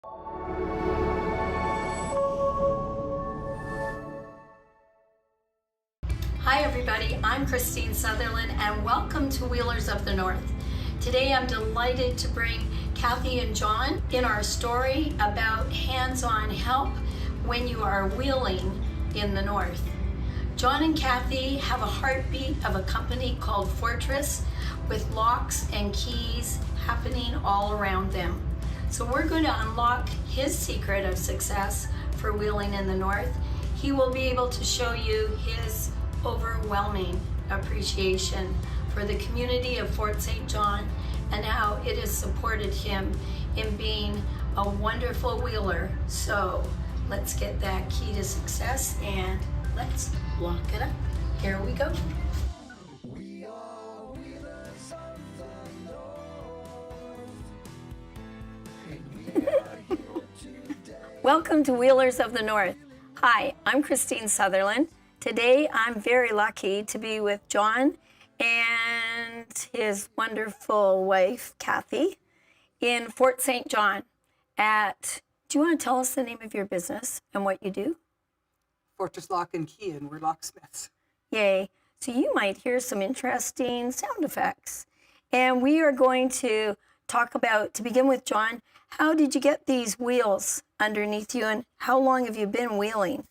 Hi everybody, I'm Christine Sutherland and welcome to Wheelers of the North. Today I'm delighted to bring Kathy and John in our story about hands-on help when you are wheeling in the North. John and Kathy have a heartbeat of a company called Fortress with locks and keys happening all around them. So we're going to unlock his secret of success for wheeling in the North. He will be able to show you his overwhelming appreciation for the community of Fort St. John and how it has supported him in being a wonderful wheeler. So let's get that key to success and let's lock it up. Here we go. Welcome to Wheelers of the North. Hi, I'm Christine Sutherland. Today I'm very lucky to be with John and his wonderful wife, Kathy, in Fort St. John at, do you want to tell us the name of your business and what you do? Fortress Lock and Key, and we're locksmiths. Yay. So you might hear some interesting sound effects. And we are going to talk about, to begin with, John, how did you get these wheels underneath you and how long have you been wheeling?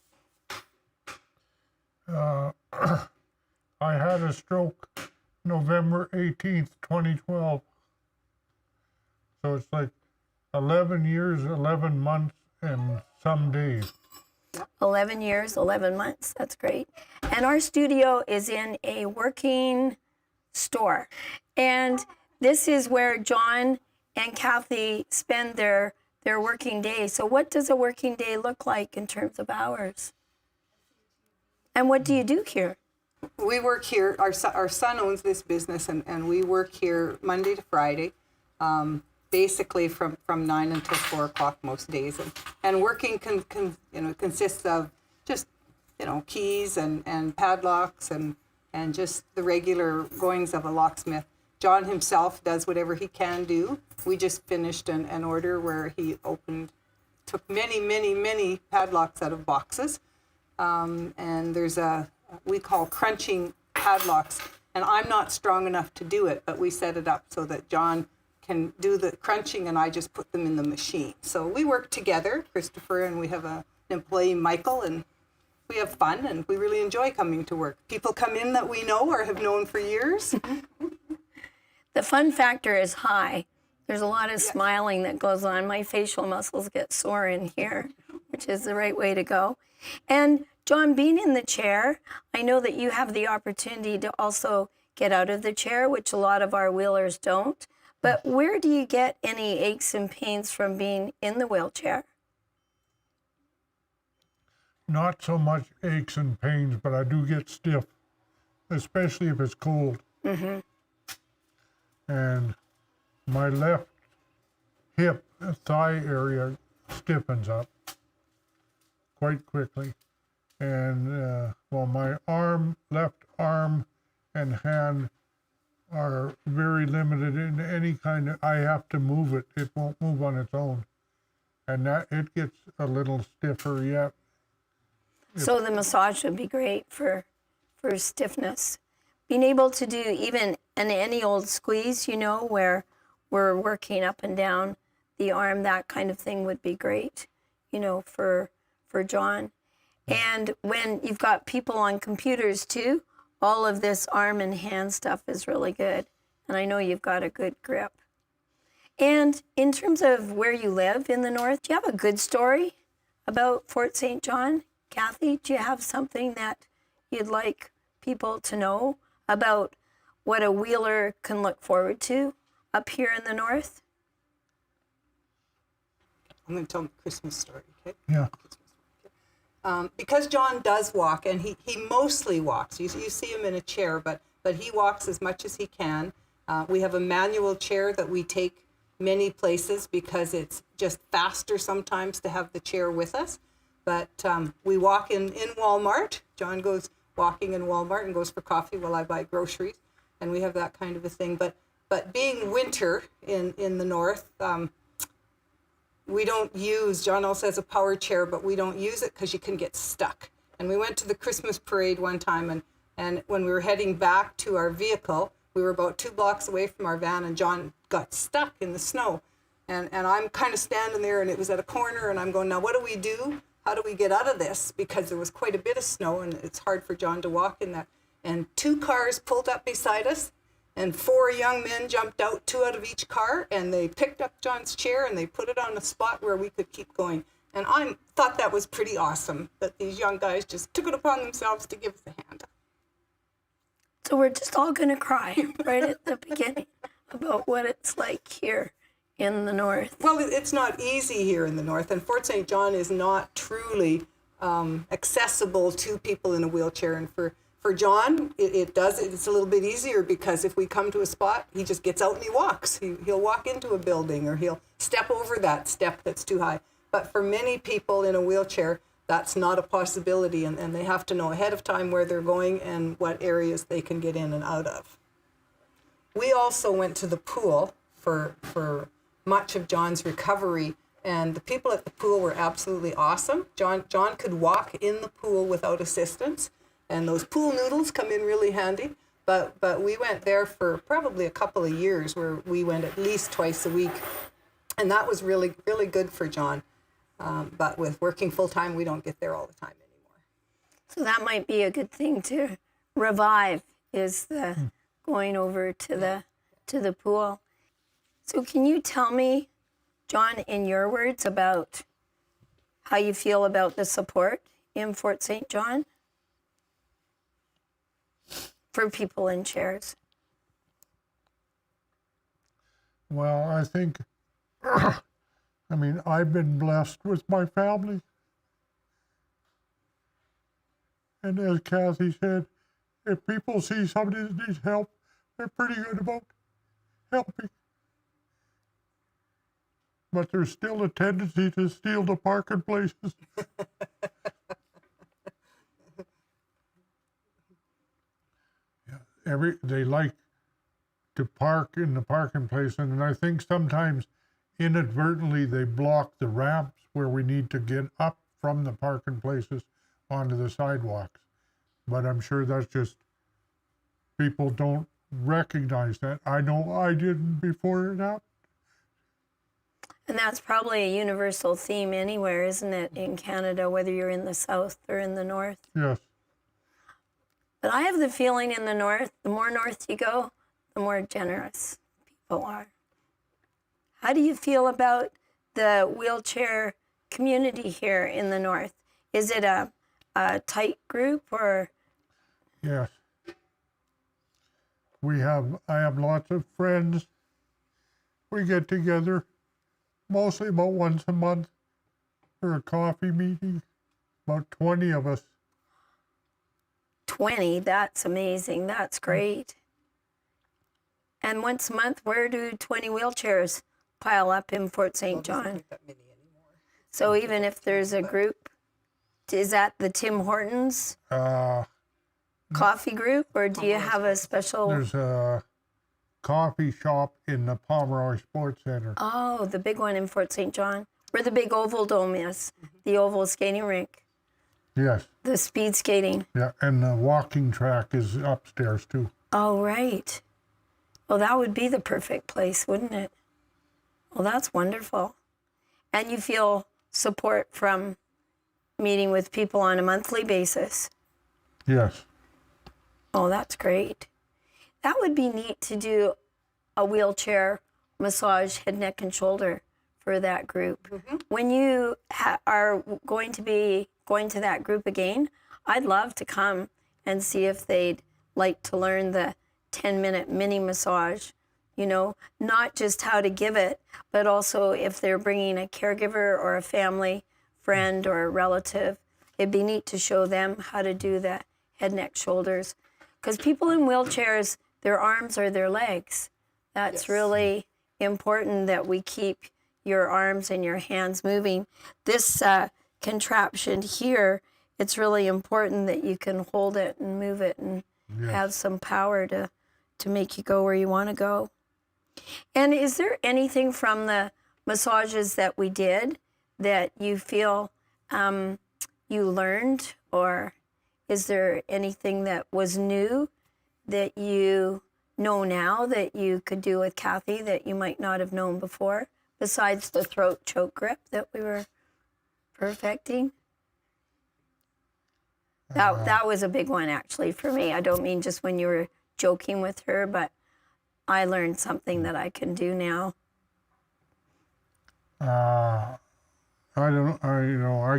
I had a stroke November 18th, 2012. So it's like 11 years, 11 months, and some days. 11 years, 11 months. That's great. And our studio is in a working store. And this is where John and Kathy spend their working day. So what does a working day look like in terms of hours? And what do you do here? We work here, our son owns this business, and we work here Monday to Friday, basically from 9 until 4 o'clock most days. And working consists of just, keys and padlocks and just the regular goings of a locksmith. John himself does whatever he can do. We just finished an order where he took many padlocks out of boxes. And there's we call crunching padlocks, and I'm not strong enough to do it, but we set it up so that John can do the crunching and I just put them in the machine. So we work together, Christopher, and we have an employee, Michael, and we have fun and we really enjoy coming to work. People come in that we know or have known for years. The fun factor is high. There's a lot of smiling that goes on. My facial muscles get sore in here, which is the right way to go. And John, being in the chair, I know that you have the opportunity to also get out of the chair, which a lot of our wheelers don't. But where do you get any aches and pains from being in the wheelchair? Not so much aches and pains, but I do get stiff, especially if it's cold. Mm-hmm. And my left hip, thigh area stiffens up quite quickly. And my left arm and hand are very limited in any kind of, I have to move it. It won't move on its own. And that it gets a little stiffer yet. So the massage would be great for stiffness. Being able to do even any old squeeze, where we're working up and down the arm, that kind of thing would be great, for John. And when you've got people on computers too, all of this arm and hand stuff is really good. And I know you've got a good grip. And in terms of where you live in the North, do you have a good story about Fort St. John? Kathy, do you have something that you'd like people to know about what a wheeler can look forward to up here in the North? I'm going to tell them a Christmas story, okay? Yeah. Because John does walk, and he mostly walks. You see him in a chair, but he walks as much as he can. We have a manual chair that we take many places because it's just faster sometimes to have the chair with us. But we walk in Walmart. John goes walking in Walmart and goes for coffee while I buy groceries, and we have that kind of a thing. But being winter in the North, we don't use, John also has a power chair, but we don't use it because you can get stuck. And we went to the Christmas parade one time, and when we were heading back to our vehicle, we were about 2 blocks away from our van, and John got stuck in the snow. And I'm kind of standing there, and it was at a corner, and I'm going, now what do we do? How do we get out of this? Because there was quite a bit of snow, and it's hard for John to walk in that. And 2 cars pulled up beside us, and 4 young men jumped out, 2 out of each car, and they picked up John's chair, and they put it on a spot where we could keep going. And I thought that was pretty awesome, that these young guys just took it upon themselves to give us a hand. So we're just all going to cry right at the beginning about what it's like here in the north. Well, it's not easy here in the north, and Fort St. John is not truly accessible to people in a wheelchair. And for John, it's a little bit easier, because if we come to a spot, he just gets out and he walks. He'll walk into a building, or he'll step over that step that's too high. But for many people in a wheelchair, that's not a possibility, and they have to know ahead of time where they're going and what areas they can get in and out of. We also went to the pool for much of John's recovery, and the people at the pool were absolutely awesome. John could walk in the pool without assistance, and those pool noodles come in really handy. But we went there for probably a couple of years, where we went at least twice a week, and that was really, really good for John. But with working full-time, we don't get there all the time anymore. So that might be a good thing to revive, is the going over to the pool. So can you tell me, John, in your words, about how you feel about the support in Fort St. John for people in chairs? Well, I think, I've been blessed with my family. And as Kathy said, if people see somebody that needs help, they're pretty good about helping. But there's still a tendency to steal the parking places. They like to park in the parking place, and I think sometimes inadvertently they block the ramps where we need to get up from the parking places onto the sidewalks. But I'm sure that's just, people don't recognize that. I know I didn't before it happened. And that's probably a universal theme anywhere, isn't it, in Canada, whether you're in the south or in the north? Yes. But I have the feeling in the north, the more north you go, the more generous people are. How do you feel about the wheelchair community here in the north? Is it a tight group, or? Yes. I have lots of friends. We get together mostly about once a month for a coffee meeting, about 20 of us. 20, that's amazing, that's great. And once a month, where do 20 wheelchairs pile up in Fort St. John? So even if there's a group, is that the Tim Hortons coffee group, or do you have a special? There's a coffee shop in the Pomeroy Sports Center. Oh, the big one in Fort St. John, where the big oval dome is, the oval skating rink. Yes. The speed skating. Yeah, and the walking track is upstairs too. Oh, right. Well, that would be the perfect place, wouldn't it? Well, that's wonderful. And you feel support from meeting with people on a monthly basis? Yes. Oh, that's great. That would be neat to do a wheelchair massage, head, neck, and shoulder for that group. Mm-hmm. When you are going to be going to that group again, I'd love to come and see if they'd like to learn the 10-minute mini massage, you know, not just how to give it, but also if they're bringing a caregiver or a family friend or a relative, it'd be neat to show them how to do the head, neck, shoulders. Because people in wheelchairs, their arms are their legs. That's really important that we keep your arms and your hands moving. This contraption here, it's really important that you can hold it and move it and have some power to make you go where you want to go. And is there anything from the massages that we did that you feel you learned, or is there anything that was new that you know now that you could do with Kathy that you might not have known before, besides the throat choke grip that we were perfecting? That was a big one, actually, for me. I don't mean just when you were joking with her, but I learned something that I can do now. I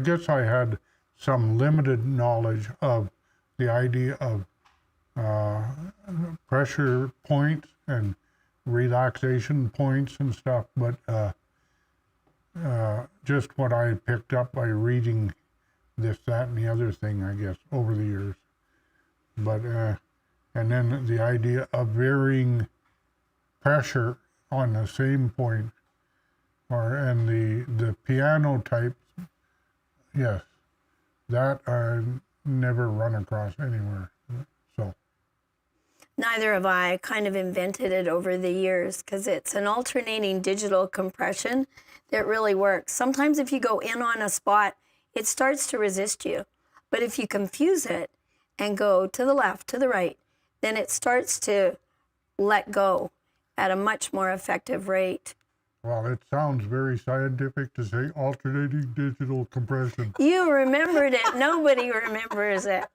guess I had some limited knowledge of the idea of pressure points and relaxation points and stuff, but just what I picked up by reading this, that, and the other thing, I guess, over the years. But, and then the idea of varying pressure on the same point, and the piano type, yes, that I never run across anywhere. So Neither have I. Kind of invented it over the years because it's an alternating digital compression that really works. Sometimes if you go in on a spot, it starts to resist you. But if you confuse it and go to the left, to the right, then it starts to let go at a much more effective rate. Well, it sounds very scientific to say alternating digital compression. You remembered it. Nobody remembers it.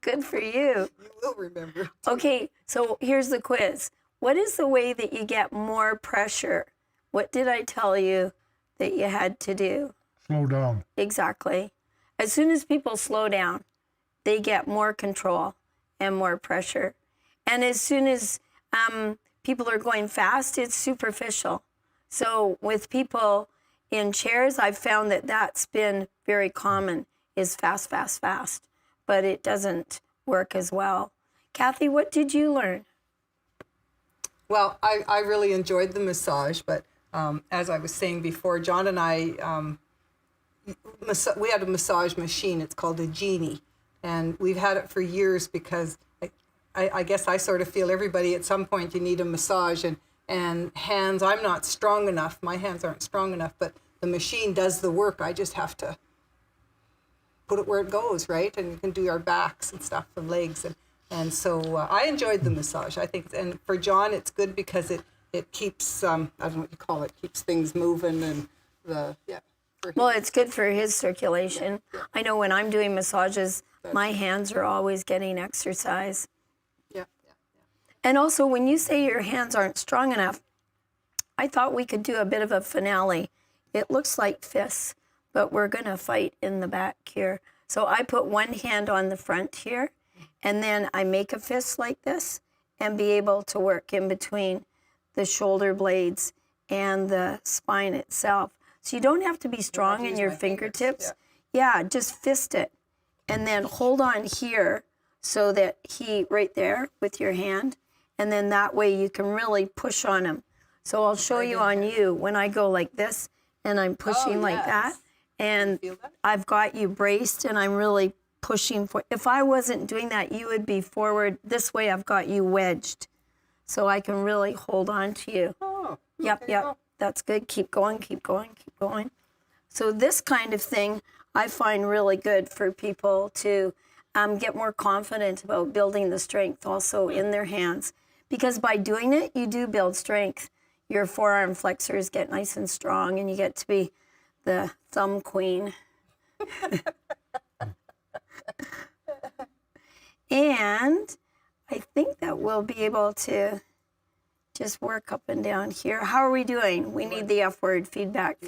Good for you. You will remember. Okay, so here's the quiz. What is the way that you get more pressure? What did I tell you that you had to do? Slow down. Exactly. As soon as people slow down, they get more control and more pressure. And as soon as people are going fast, it's superficial. So with people in chairs, I've found that that's been very common, is fast, fast, fast. But it doesn't work as well. Kathy, what did you learn? Well, I really enjoyed the massage, but as I was saying before, John and I, we had a massage machine. It's called a Genie, and we've had it for years because I guess I sort of feel everybody at some point you need a massage, and hands, I'm not strong enough. My hands aren't strong enough, but the machine does the work. I just have to put it where it goes, right? And you can do our backs and stuff and legs. And so I enjoyed the massage. I think, and for John, it's good because it keeps, I don't know what you call it, keeps things moving and Well, it's good for his circulation. Yeah. I know when I'm doing massages, my hands are always getting exercise. Yeah. And also, when you say your hands aren't strong enough, I thought we could do a bit of a finale. It looks like fists, but we're going to fight in the back here. So I put one hand on the front here, and then I make a fist like this and be able to work in between the shoulder blades and the spine itself. So you don't have to be strong in your fingertips. Yeah, just fist it. And then hold on here so that right there with your hand. And then that way you can really push on him. So I'll show you on you when I go like this and I'm pushing like that. And I've got you braced and I'm really pushing for. If I wasn't doing that, you would be forward. This way I've got you wedged. So I can really hold on to you. Oh, Yep. That's good. Keep going, keep going, keep going. So this kind of thing I find really good for people to get more confident about building the strength also in their hands. Because by doing it, you do build strength. Your forearm flexors get nice and strong and you get to be the thumb queen. And I think that we'll be able to just work up and down here. How are we doing? We need the F word, feedback.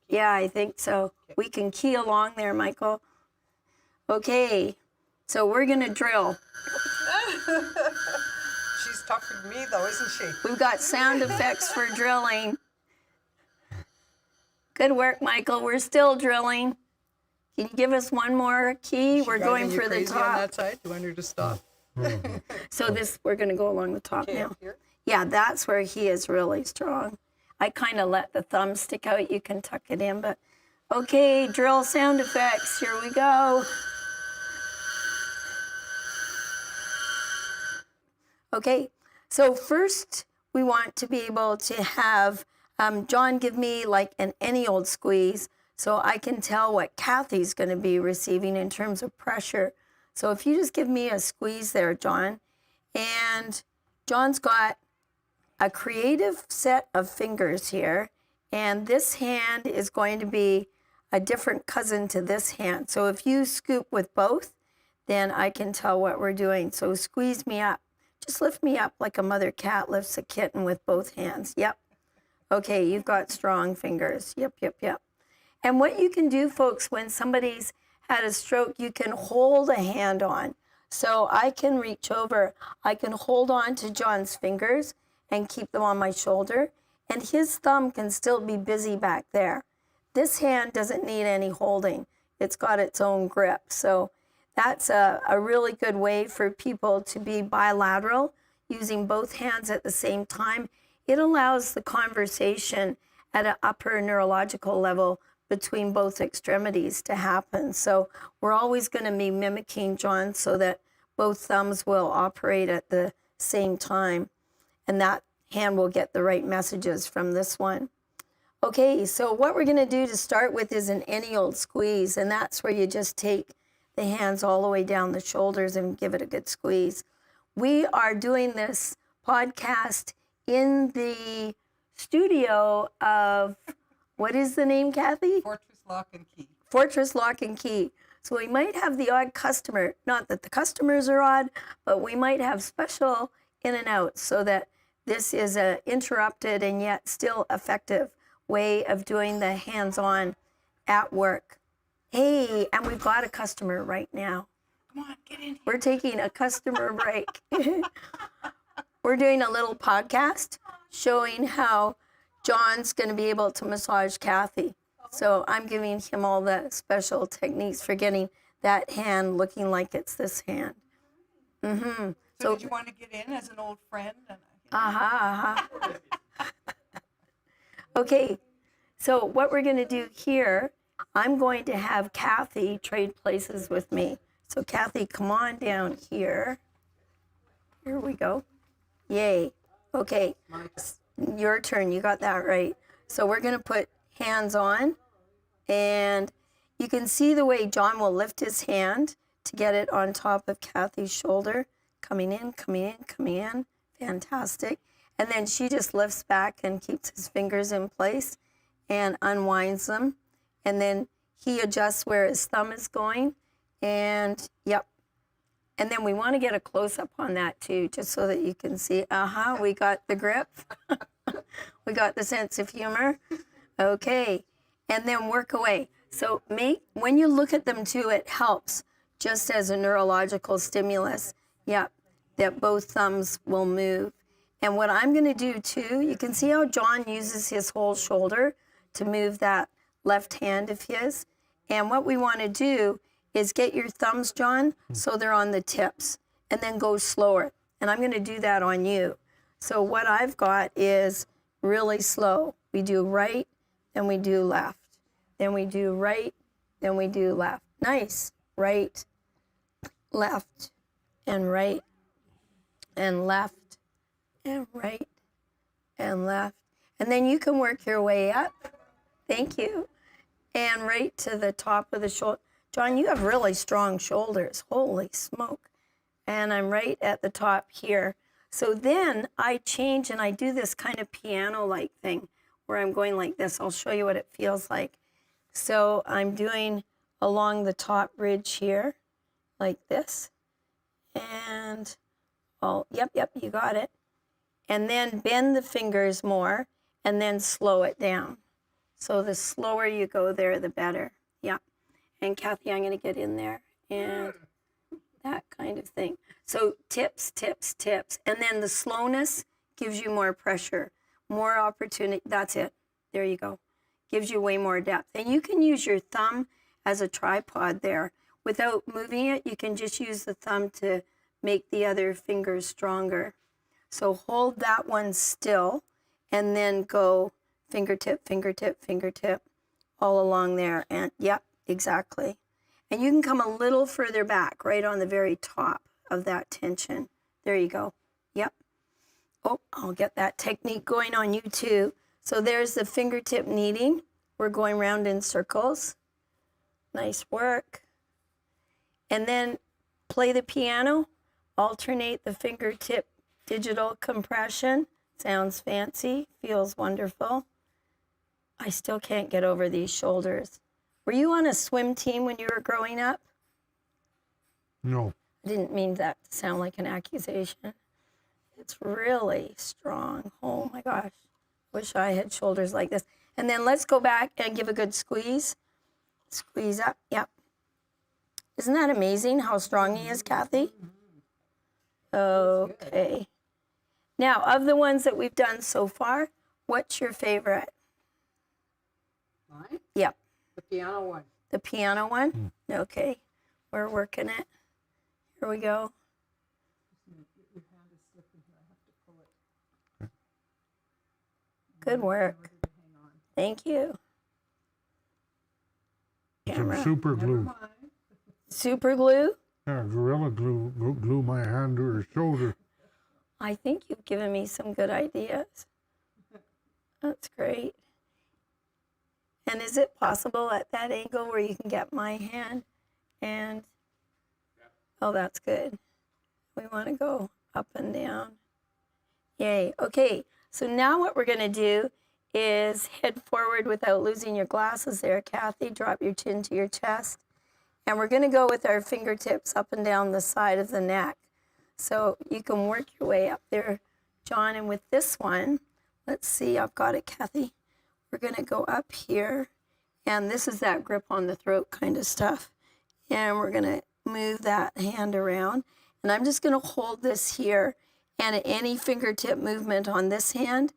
Yeah, I think so. We can key along there, Michael. Okay, so we're gonna drill. She's tougher than me though, isn't she? We've got sound effects for drilling. Good work, Michael. We're still drilling. Can you give us one more key? We're going for the top. On that side? You want her to stop? So we're gonna go along the top now. Here. Yeah, that's where he is really strong. I kind of let the thumb stick out. You can tuck it in, but okay, drill sound effects. Here we go. Okay, so first we want to be able to have John give me like any old squeeze so I can tell what Kathy's going to be receiving in terms of pressure. So if you just give me a squeeze there, John, and John's got a creative set of fingers here, and this hand is going to be a different cousin to this hand. So if you scoop with both, then I can tell what we're doing. So squeeze me up. Just lift me up like a mother cat lifts a kitten with both hands. Yep. Okay, you've got strong fingers. Yep, yep, yep. And what you can do, folks, when somebody's had a stroke, you can hold a hand on. So I can reach over. I can hold on to John's fingers and keep them on my shoulder. And his thumb can still be busy back there. This hand doesn't need any holding. It's got its own grip. So that's a really good way for people to be bilateral, using both hands at the same time. It allows the conversation at an upper neurological level between both extremities to happen. So we're always going to be mimicking John so that both thumbs will operate at the same time. And that hand will get the right messages from this one. Okay, so what we're going to do to start with is an any old squeeze, and that's where you just take the hands all the way down the shoulders and give it a good squeeze. We are doing this podcast in the studio of, what is the name, Kathy? Fortress Lock and Key. Fortress Lock and Key. So we might have the odd customer, not that the customers are odd, but we might have special in and out so that this is a interrupted and yet still effective way of doing the hands-on at work. Hey, and we've got a customer right now. Come on, get in here. We're taking a customer break. We're doing a little podcast showing how John's going to be able to massage Kathy. So I'm giving him all the special techniques for getting that hand looking like it's this hand. Mm-hmm. So did you want to get in as an old friend? Okay, so what we're going to do here, I'm going to have Kathy trade places with me. So Kathy, come on down here. Here we go. Yay. Okay, your turn. You got that right. So we're going to put hands on, and you can see the way John will lift his hand to get it on top of Kathy's shoulder. Coming in, coming in, coming in. Fantastic. And then she just lifts back and keeps his fingers in place and unwinds them. And then he adjusts where his thumb is going. And yep. And then we want to get a close-up on that too, just so that you can see, we got the grip. We got the sense of humor. Okay. And then work away. So when you look at them too, it helps just as a neurological stimulus. Yep. That both thumbs will move. And what I'm going to do too, you can see how John uses his whole shoulder to move that left hand of his. And what we want to do is get your thumbs, John, so they're on the tips, and then go slower. And I'm going to do that on you. So what I've got is really slow. We do right, then we do left. Then we do right, then we do left. Nice. Right, left, and right, and left, and right, and left. And then you can work your way up. Thank you. And right to the top of the shoulder. John, you have really strong shoulders. Holy smoke. And I'm right at the top here. So then I change and I do this kind of piano-like thing where I'm going like this. I'll show you what it feels like. So I'm doing along the top ridge here, like this. And, yep, you got it. And then bend the fingers more and then slow it down. So the slower you go there, the better. Yeah. And Kathy, I'm going to get in there and that kind of thing. So tips, tips, tips. And then the slowness gives you more pressure, more opportunity. That's it. There you go. Gives you way more depth. And you can use your thumb as a tripod there. Without moving it, you can just use the thumb to make the other fingers stronger. So hold that one still and then go fingertip, fingertip, fingertip all along there. And yep, exactly. And you can come a little further back, right on the very top of that tension. There you go. Yep. Oh, I'll get that technique going on you too. So there's the fingertip kneading. We're going round in circles. Nice work. And then play the piano. Alternate the fingertip digital compression. Sounds fancy, feels wonderful. I still can't get over these shoulders. Were you on a swim team when you were growing up? No. I didn't mean that to sound like an accusation. It's really strong. Oh my gosh. Wish I had shoulders like this. And then let's go back and give a good squeeze. Squeeze up. Yep. Isn't that amazing how strong he is, Kathy? Okay. Now, of the ones that we've done so far, what's your favorite? Mine? Yep. The piano one. The piano one? Okay. We're working it. Here we go. Your hand is slipping here. I have to pull it. Good work. Thank you. Some Camera. super glue. Super glue? Yeah, Gorilla Glue. Glue my hand to her shoulder. I think you've given me some good ideas. That's great. And is it possible at that angle where you can get my hand and, oh, that's good. We want to go up and down. Yay. Okay, so now what we're going to do is head forward without losing your glasses there, Kathy. Drop your chin to your chest. And we're going to go with our fingertips up and down the side of the neck. So you can work your way up there, John. And with this one, let's see, I've got it, Kathy. We're going to go up here. And this is that grip on the throat kind of stuff. And we're going to move that hand around. And I'm just going to hold this here. And any fingertip movement on this hand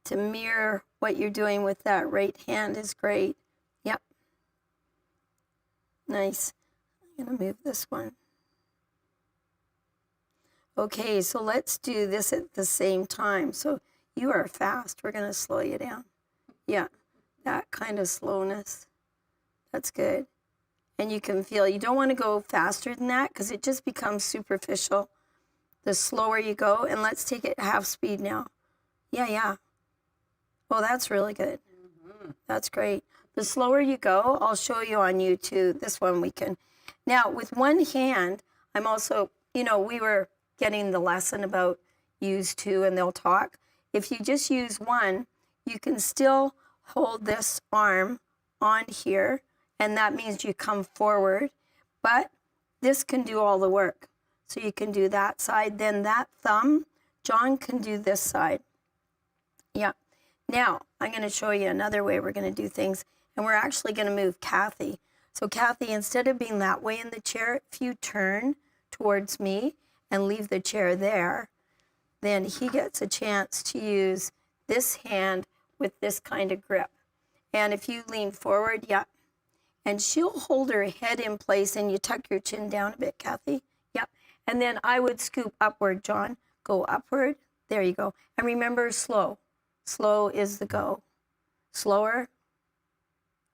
to mirror what you're doing with that right hand is great. Yep. Nice. I'm going to move this one. Okay, so let's do this at the same time. So you are fast. We're going to slow you down. Yeah, that kind of slowness. That's good. And you can feel, you don't want to go faster than that because it just becomes superficial. The slower you go, and let's take it half speed now. Yeah. Oh, that's really good. That's great. The slower you go, I'll show you on YouTube. This one we can. Now, with one hand, I'm also, we were getting the lesson about use two and they'll talk. If you just use one, you can still hold this arm on here, and that means you come forward, but this can do all the work. So you can do that side, then that thumb, John can do this side. Yeah. Now, I'm going to show you another way we're going to do things, and we're actually going to move Kathy. So Kathy, instead of being that way in the chair, if you turn towards me and leave the chair there, then he gets a chance to use this hand with this kind of grip. And if you lean forward, yeah, and she'll hold her head in place, and you tuck your chin down a bit, Kathy. Yep. And then I would scoop upward, John. Go upward. There you go. And remember, slow. Slow is the go. Slower.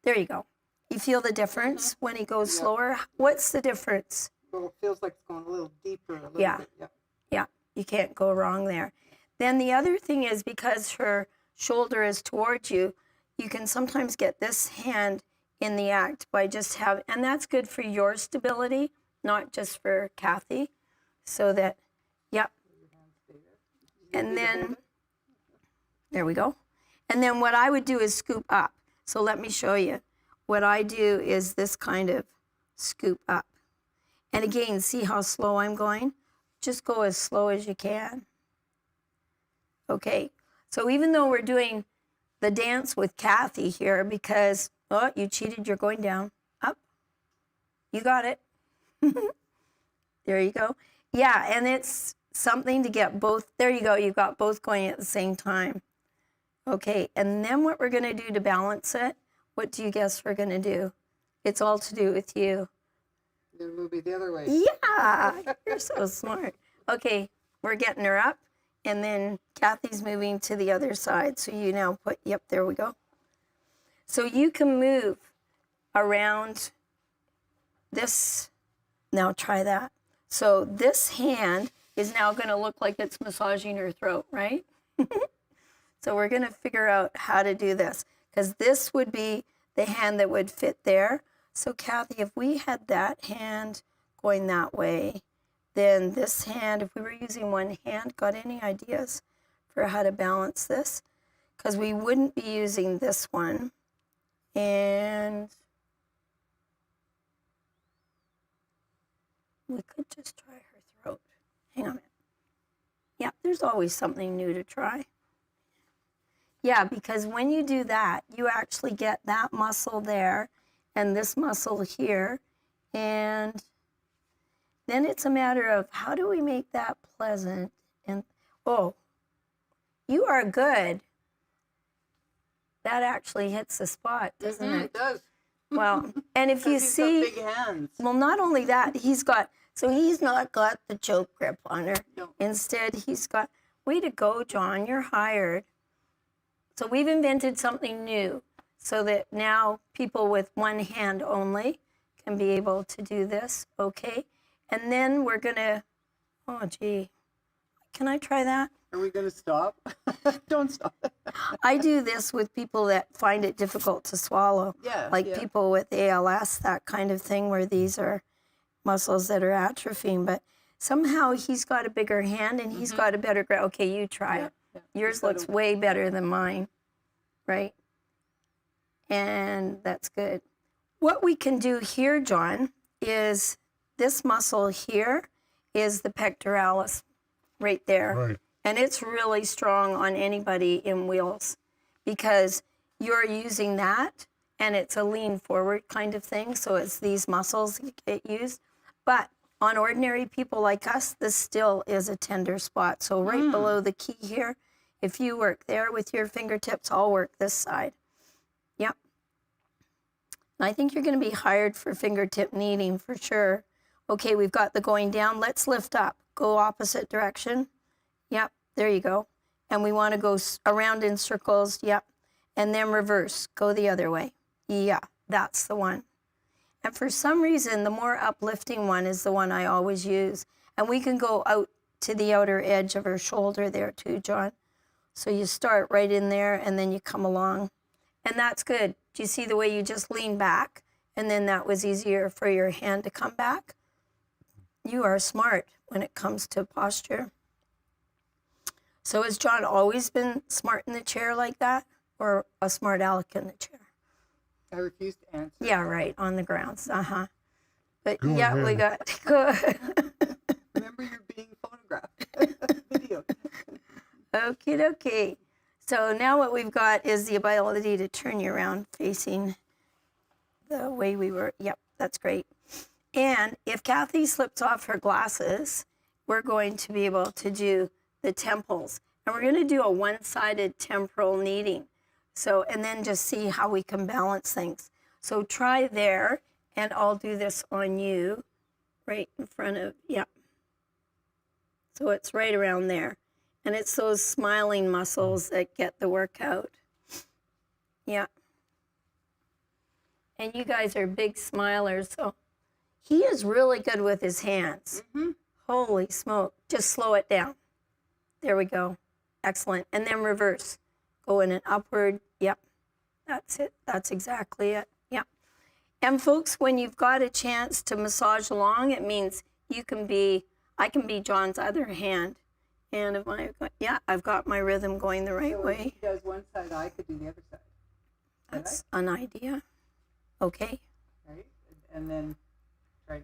There you go. You feel the difference when he goes slower? What's the difference? Well, it feels like it's going a little deeper. A little bit. Yeah. You can't go wrong there. Then the other thing is, because her shoulder is towards you, you can sometimes get this hand in the act by just having, and that's good for your stability, not just for Kathy. So that, yep. And then, there we go. And then what I would do is scoop up. So let me show you. What I do is this kind of scoop up. And again, see how slow I'm going? Just go as slow as you can. Okay, so even though we're doing the dance with Kathy here, because, oh, you cheated, you're going down, up. You got it. There you go. Yeah, and it's something to get both. There you go. You've got both going at the same time. Okay, and then what we're going to do to balance it, what do you guess we're going to do? It's all to do with you. Then we'll be the other way. Yeah, you're so smart. Okay, we're getting her up, and then Kathy's moving to the other side. So you now put, yep, there we go. So you can move around this. Now try that. So this hand is now going to look like it's massaging her throat, right? So we're going to figure out how to do this, because this would be the hand that would fit there. So Kathy, if we had that hand going that way, then this hand, if we were using one hand, got any ideas for how to balance this? Because we wouldn't be using this one. And we could just try her throat. Hang on a minute. Yeah, there's always something new to try. Yeah, because when you do that, you actually get that muscle there and this muscle here. And then it's a matter of how do we make that pleasant? And, oh, you are good. That actually hits the spot, doesn't it? It does. Well, and if you He's see, got big hands. well, not only that, he's not got the choke grip on her. No. Instead, he's got, way to go, John, you're hired. So we've invented something new so that now people with one hand only can be able to do this, okay? And then we're gonna, oh gee, can I try that? Are we going to stop? Don't stop. I do this with people that find it difficult to swallow. Yeah, Like yeah. people with ALS, that kind of thing, where these are muscles that are atrophying. But somehow he's got a bigger hand and he's got a better grip. Okay, you try it. Yeah. Yours looks way better than mine, right? And that's good. What we can do here, John, is this muscle here is the pectoralis right there. Right. And it's really strong on anybody in wheels because you're using that and it's a lean forward kind of thing. So it's these muscles that get used. But on ordinary people like us, this still is a tender spot. So right below the key here, if you work there with your fingertips, I'll work this side. Yep. And I think you're going to be hired for fingertip kneading for sure. Okay, we've got the going down. Let's lift up. Go opposite direction. Yep, there you go. And we want to go around in circles. Yep. And then reverse. Go the other way. Yeah, that's the one. And for some reason, the more uplifting one is the one I always use. And we can go out to the outer edge of her shoulder there too, John. So you start right in there and then you come along. And that's good. Do you see the way you just lean back? And then that was easier for your hand to come back. You are smart when it comes to posture. So has John always been smart in the chair like that? Or a smart aleck in the chair? I refuse to answer. Yeah, right, on the grounds. But Go yeah, we ahead. got good. Remember, you're being photographed. Video. Okie dokie. So now what we've got is the ability to turn you around facing the way we were. Yep, that's great. And if Kathy slips off her glasses, we're going to be able to do the temples. And we're going to do a one-sided temporal kneading. So, and then just see how we can balance things. So try there, and I'll do this on you, right in front of, yeah. So it's right around there. And it's those smiling muscles that get the workout. Yeah. And you guys are big smilers, so he is really good with his hands. Holy smoke. Just slow it down. There we go. Excellent. And then reverse. Go in an upward. Yep. That's it. That's exactly it. Yep. And folks, when you've got a chance to massage along, it means you can be, I can be John's other hand. And if I've got my rhythm going the right So way. when she does one side, I could do the other side. That's an idea. Okay. Right? And then try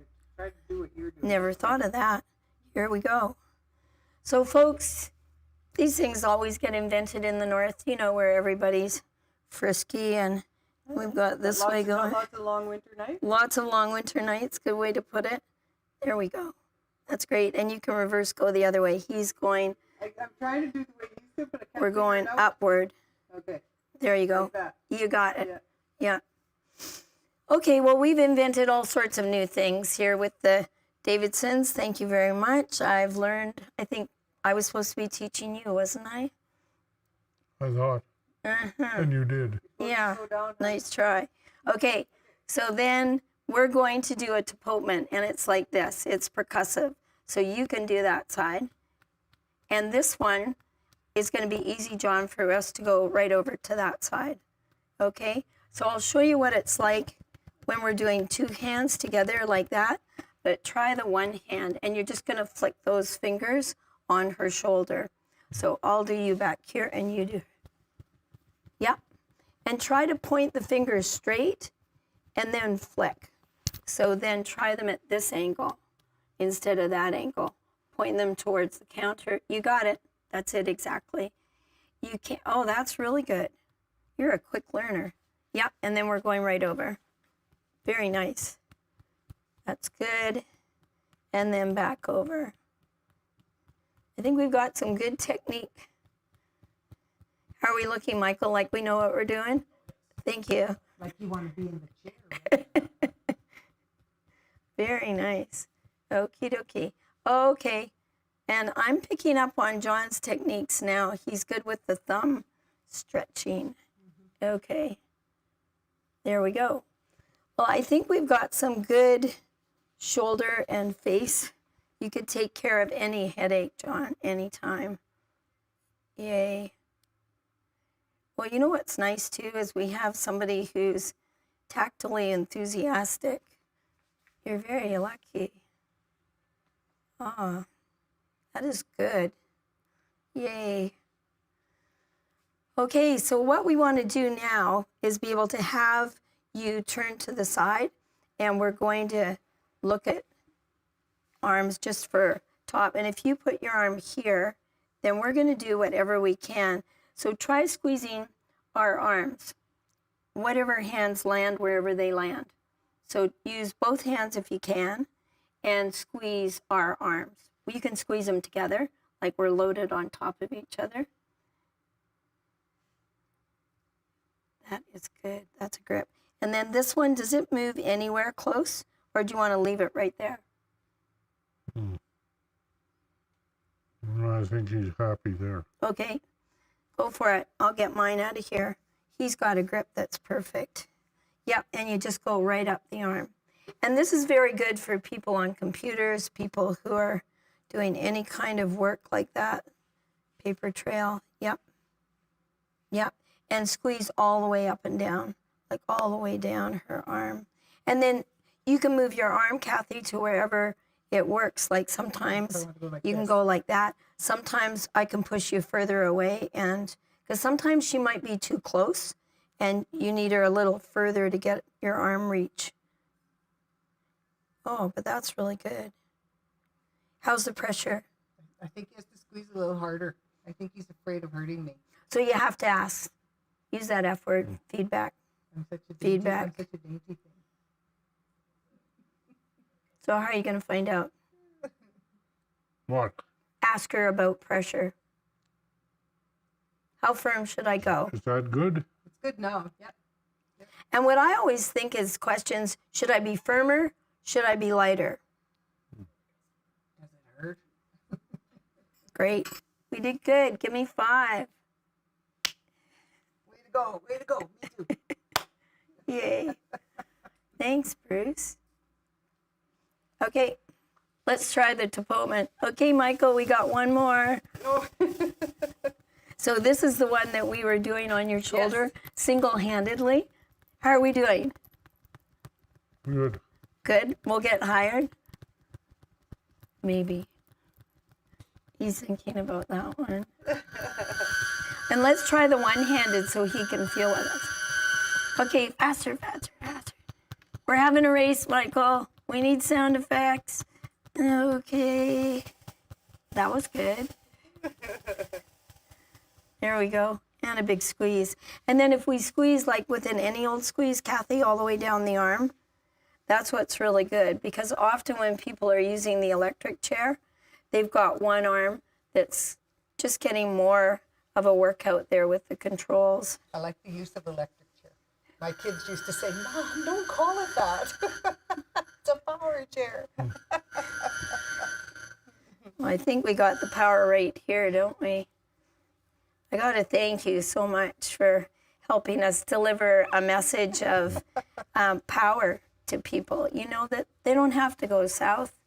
to do what you're doing. Never thought of that. Here we go. So folks, these things always get invented in the north, you know, where everybody's frisky, and we've got this way going. Lots of long winter nights. Lots of long winter nights, good way to put it. There we go. That's great. And you can reverse go the other way. He's going, I'm trying to do the way you said, but I can't we're figure going it out. upward. Okay. There you go. Like that. You got it. Yeah. Yeah. Okay, well, we've invented all sorts of new things here with the Davidsons. Thank you very much. I've learned, I think I was supposed to be teaching you, wasn't I? I thought. And you did. Yeah, Slow down. nice try. Okay, so then we're going to do a tapotement, and it's like this. It's percussive. So you can do that side. And this one is going to be easy, John, for us to go right over to that side. Okay? So I'll show you what it's like when we're doing two hands together like that. But try the one hand, and you're just going to flick those fingers on her shoulder. So I'll do you back here, and you do. Yep. And try to point the fingers straight, and then flick. So then try them at this angle instead of that angle. Point them towards the counter. You got it. That's it exactly. You can't, oh, that's really good. You're a quick learner. Yep, and then we're going right over. Very nice. That's good. And then back over. I think we've got some good technique. How are we looking, Michael? Like we know what we're doing? Thank you. Like you want to be in the chair, right? Very nice. Okie dokie. Okay. And I'm picking up on John's techniques now. He's good with the thumb stretching. Okay. There we go. Well, I think we've got some good shoulder and face. You could take care of any headache, John, anytime. Yay. Well, you know what's nice too is we have somebody who's tactily enthusiastic. You're very lucky. Ah, that is good. Yay. Okay, so what we want to do now is be able to have you turn to the side, and we're going to look at arms just for top. And if you put your arm here, then we're going to do whatever we can. So try squeezing our arms, whatever hands land wherever they land. So use both hands if you can, and squeeze our arms. You can squeeze them together, like we're loaded on top of each other. That is good. That's a grip. And then this one, does it move anywhere close, or do you want to leave it right there? I think he's happy there. Okay, go for it. I'll get mine out of here. He's got a grip that's perfect. Yep, and you just go right up the arm. And this is very good for people on computers, people who are doing any kind of work like that. Paper trail, yep. Yep, and squeeze all the way up and down, like all the way down her arm. And then you can move your arm, Kathy, to wherever it works. Like sometimes you can go like that. Sometimes I can push you further away, and because sometimes she might be too close and you need her a little further to get your arm reach. Oh, but that's really good. How's the pressure? I think he has to squeeze a little harder. I think he's afraid of hurting me. So you have to ask. Use that F word, feedback. I'm such a dainty, Feedback. I'm such a dainty thing. So how are you going to find out? What? Ask her about pressure. How firm should I go? Is that good? It's good now. Yep. And what I always think is questions, should I be firmer? Should I be lighter? Does it hurt? Great. We did good. Give me 5. Way to go. Way to go. Me too. Yay. Thanks, Bruce. Okay, let's try the Tapoman. Okay, Michael, we got one more. Oh. So this is the one that we were doing on your shoulder, single-handedly. How are we doing? Good. Good. We'll get hired? Maybe. He's thinking about that one. And let's try the one-handed so he can feel with us. Okay, faster, faster, faster. We're having a race, Michael. We need sound effects. Okay. That was good. There we go. And a big squeeze. And then if we squeeze like within any old squeeze, Kathy, all the way down the arm, that's what's really good. Because often when people are using the electric chair, they've got one arm that's just getting more of a workout there with the controls. I like the use of electric chair. My kids used to say, Mom, don't call it that. It's a power chair. Well, I think we got the power right here, don't we? I got to thank you so much for helping us deliver a message of power to people. You know, that they don't have to go south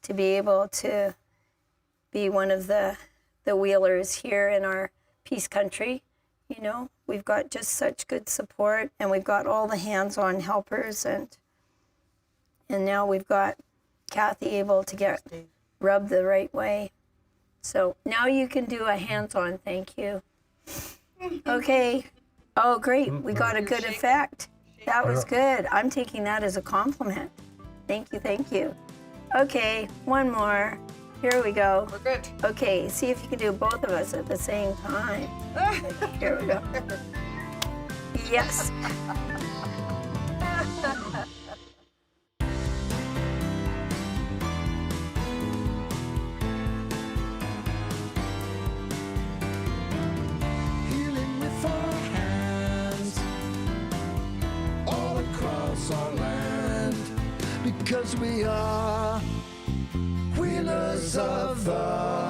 to be able to be one of the wheelers here in our Peace Country. You know, we've got just such good support, and we've got all the hands-on helpers, and now we've got Kathy able to get rubbed the right way. So now you can do a hands-on thank you. Okay. Oh, great. We got a good effect. That was good. I'm taking that as a compliment. Thank you, thank you. Okay, one more. Here we go. We're good. Okay, see if you can do both of us at the same time. Here we go. Yes. Healing with our hands all across our land, because we are wheelers of the